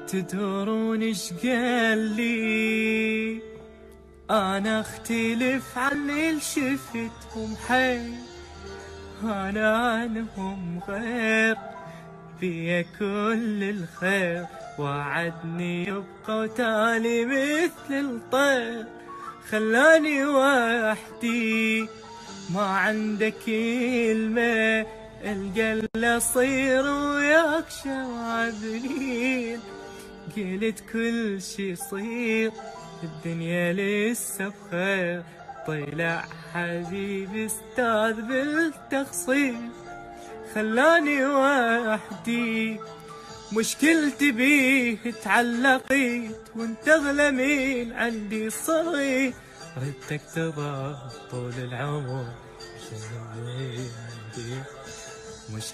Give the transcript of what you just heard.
تدرون ايش قال لي؟ انا اختلف عن اللي شفتهم حي، انا عنهم غير، في كل الخير وعدني يبقى وتالي مثل الطير. خلاني وحدي ما عنده كلمة، القى صير وياك شعبين. قلت كل شي يصير الدنيا لسه بخير، طلع حبيبي استاذ بالتخصيص. خلاني وحدي مشكلتي بيه تعلقيت، وانت اغلى من عندي صغير. ردك تظل طول العمر مش